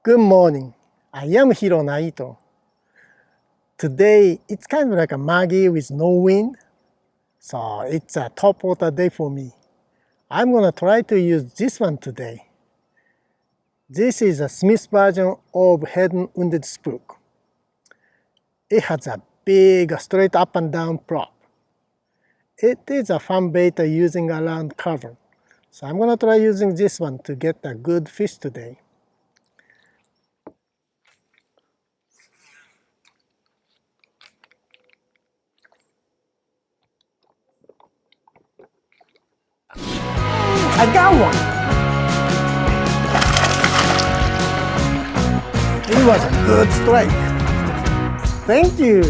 Good morning. I am Hiro Naito. Today it's kind of like a muggy with no wind, so it's a topwater day for me. I'm gonna try to use this one today. This is a Smith version of Heddon Wounded Spook. It has a big straight up and down prop. It is a fun bait using a round cover, so I'm gonna try using this one to get a good fish today. I got one! It was a good strike. Thank you!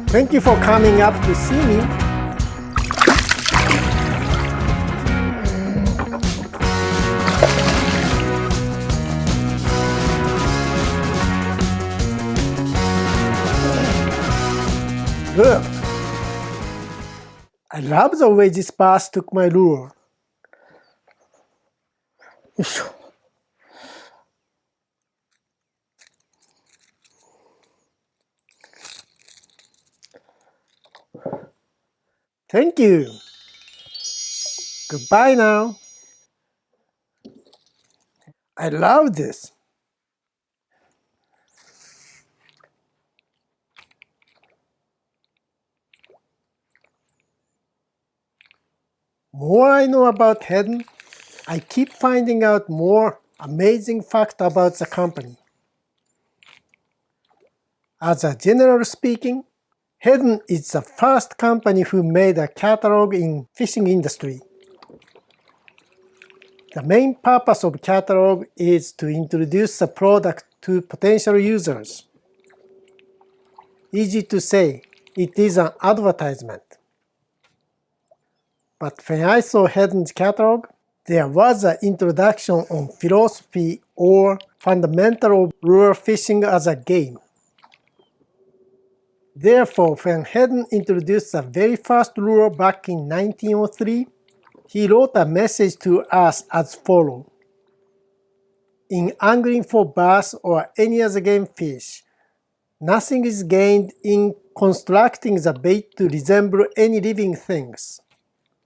Thank you for coming up to see me. Good! I love the way this bass took my lure. Thank you. Goodbye now. I love this. More I know about Heddon, I keep finding out more amazing facts about the company. As a general speaking, Heddon is the first company who made a catalog in fishing industry. The main purpose of catalog is to introduce the product to potential users. Easy to say, it is an advertisement. But when I saw Heddon's catalog, there was an introduction on philosophy or fundamental of lure fishing as a game. Therefore, when Heddon introduced the very first lure back in 1903, he wrote a message to us as follows. In angling for bass or any other game fish, nothing is gained in constructing the bait to resemble any living things.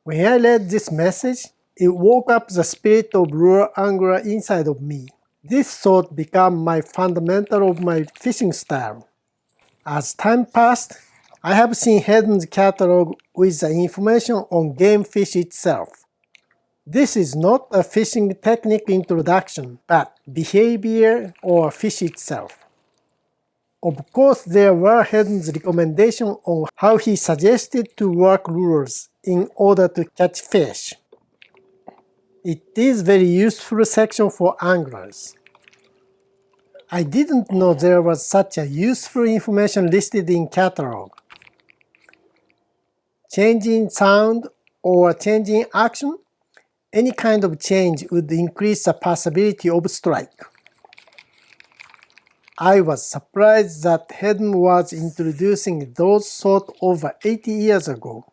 When I read this message, it woke up the spirit of lure angler inside of me. This thought became my fundamental of my fishing style. As time passed, I have seen Heddon's catalog with the information on game fish itself. This is not a fishing technique introduction, but behavior or fish itself. Of course, there were Heddon's recommendations on how he suggested to work lures in order to catch fish. It is very useful section for anglers. I didn't know there was such a useful information listed in catalog. Changing sound or changing action, any kind of change would increase the possibility of strike. I was surprised that Heddon was introducing those thoughts over 80 years ago.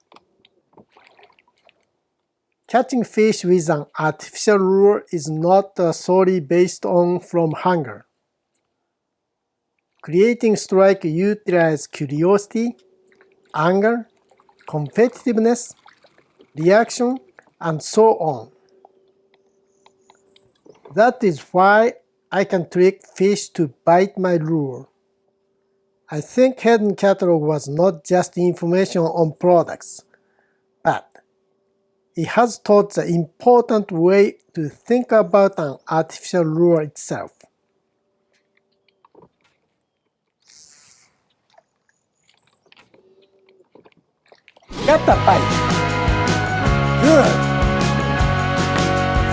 Catching fish with an artificial lure is not solely based on from hunger. Creating strike utilizes curiosity, anger, competitiveness, reaction, and so on. That is why I can trick fish to bite my lure. I think Heddon catalog was not just information on products, but it has taught the important way to think about an artificial lure itself. Got a bite! Good!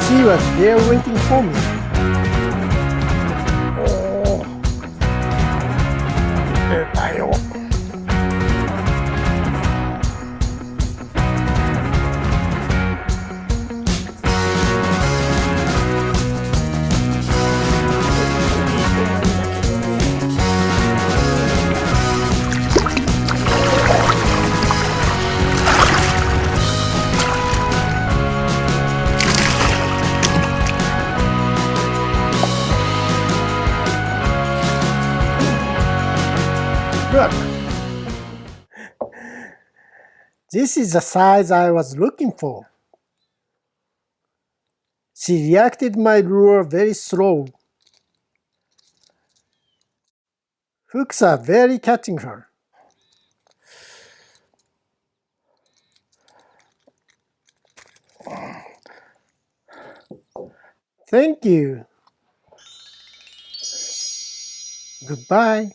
She was there waiting for me. Oh! 出たよ。Look! This is the size I was looking for. She reacted my lure very slow. Hooks are very catching her. Thank you. Goodbye.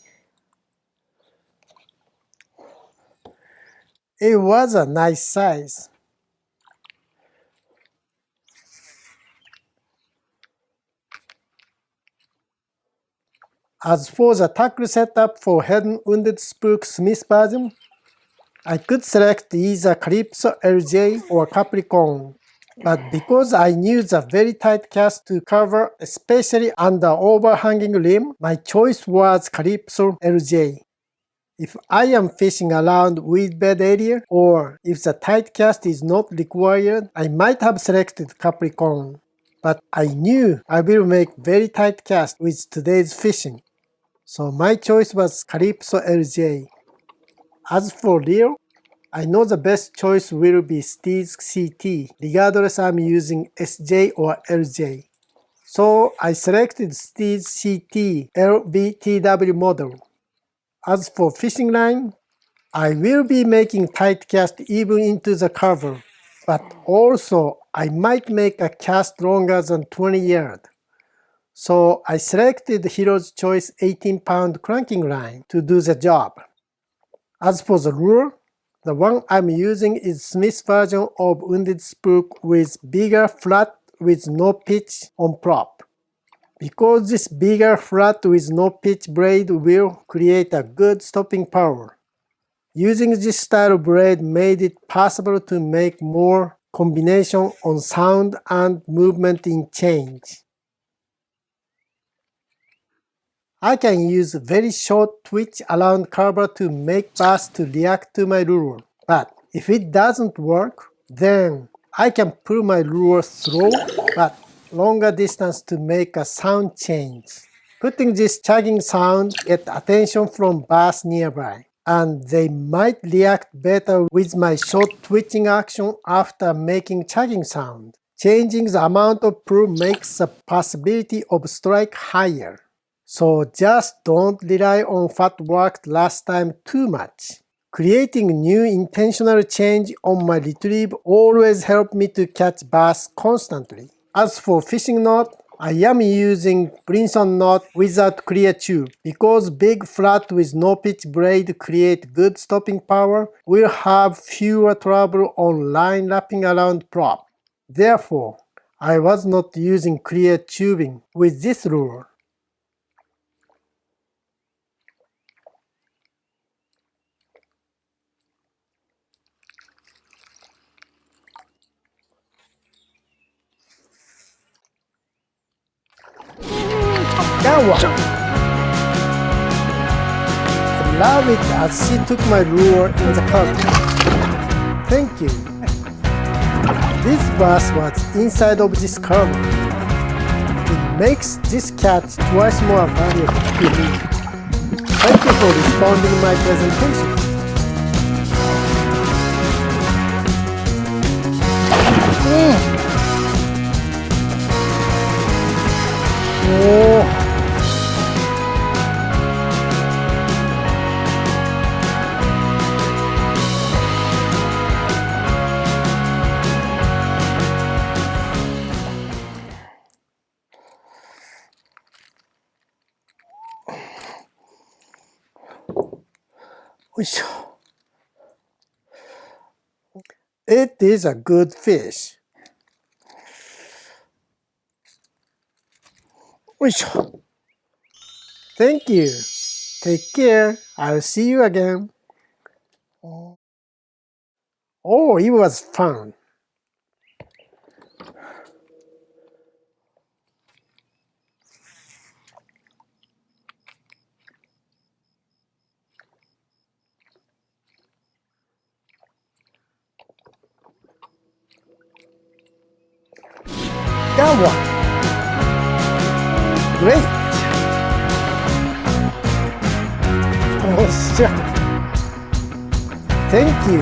It was a nice size. As for the tackle setup for Heddon Wounded Spook Smith version, I could select either Calypso LJ or Capricorn, but because I knew the very tight cast to cover, especially under overhanging rim, my choice was Calypso LJ. If I am fishing around weed bed area, or if the tight cast is not required, I might have selected Capricorn. But I knew I will make very tight cast with today's fishing. So my choice was Calypso LJ. As for reel, I know the best choice will be Steez CT, regardless I'm using SJ or LJ. So I selected Steez CT LBTW model. As for fishing line, I will be making tight cast even into the cover, but also I might make a cast longer than 20 yards. So I selected Hero's Choice 18-pound cranking line to do the job. As for the lure, the one I'm using is Smith's version of Wounded Spook with bigger flat with no pitch on prop. Because this bigger flat with no pitch braid will create a good stopping power. Using this style of braid made it possible to make more combination on sound and movement in change. I can use very short twitch around carver to make bass to react to my lure. But if it doesn't work, then I can pull my lure slow but longer distance to make a sound change. Putting this chugging sound get attention from bass nearby, and they might react better with my short twitching action after making chugging sound. Changing the amount of pull makes the possibility of strike higher. So just don't rely on what worked last time too much. Creating new intentional change on my retrieve always helped me to catch bass constantly. As for fishing knot, I am using Brinson knot without clear tube. Because big flat with no pitch braid create good stopping power, we'll have fewer trouble on line wrapping around prop. Therefore, I was not using clear tubing with this lure. That one! I love it as she took my lure in the curtain. Thank you. This bass was inside of this curve. It makes this catch twice more valuable to me. Thank you for responding to my presentation. Oh. It is a good fish. Thank you. Take care. I'll see you again. Oh, it was fun. That one. Great. Oh shit. Thank you.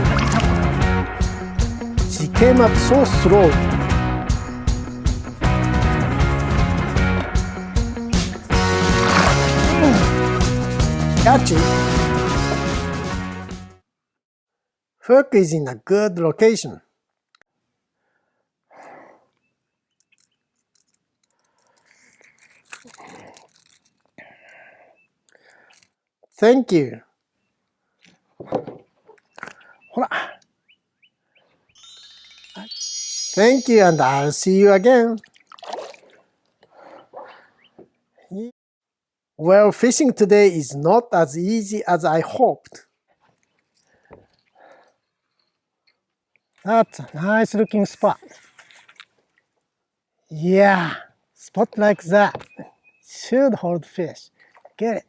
She came up so slow. Got you. Hook is in a good location. Thank you. ほら。Thank you, and I'll see you again. Well, fishing today is not as easy as I hoped. That's a nice looking spot. Yeah, spot like that should hold fish. Get it?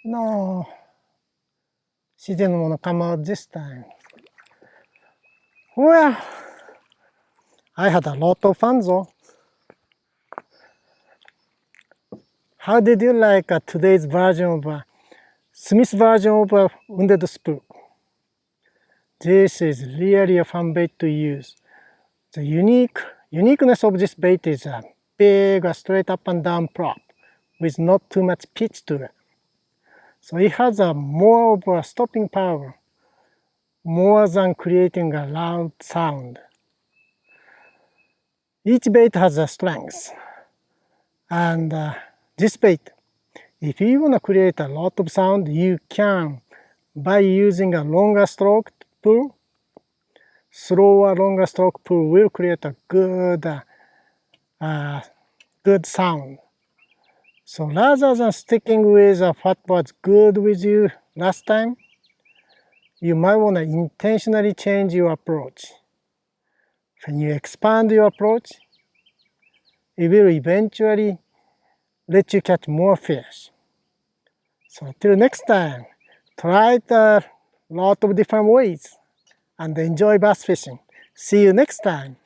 No, she didn't want to come out this time. Well, I had a lot of fun though. How did you like today's version of Smith's version of Wounded Spook? This is really a fun bait to use. The uniqueness of this bait is a big straight up and down prop with not too much pitch to it. So it has a more of a stopping power, more than creating a loud sound. Each bait has a strength, and this bait, if you want to create a lot of sound, you can by using a longer stroke pull. Slower, longer stroke pull will create a good sound. So rather than sticking with what was good with you last time, you might want to intentionally change your approach. When you expand your approach, it will eventually let you catch more fish. So till next time, try it a lot of different ways and enjoy bass fishing. See you next time.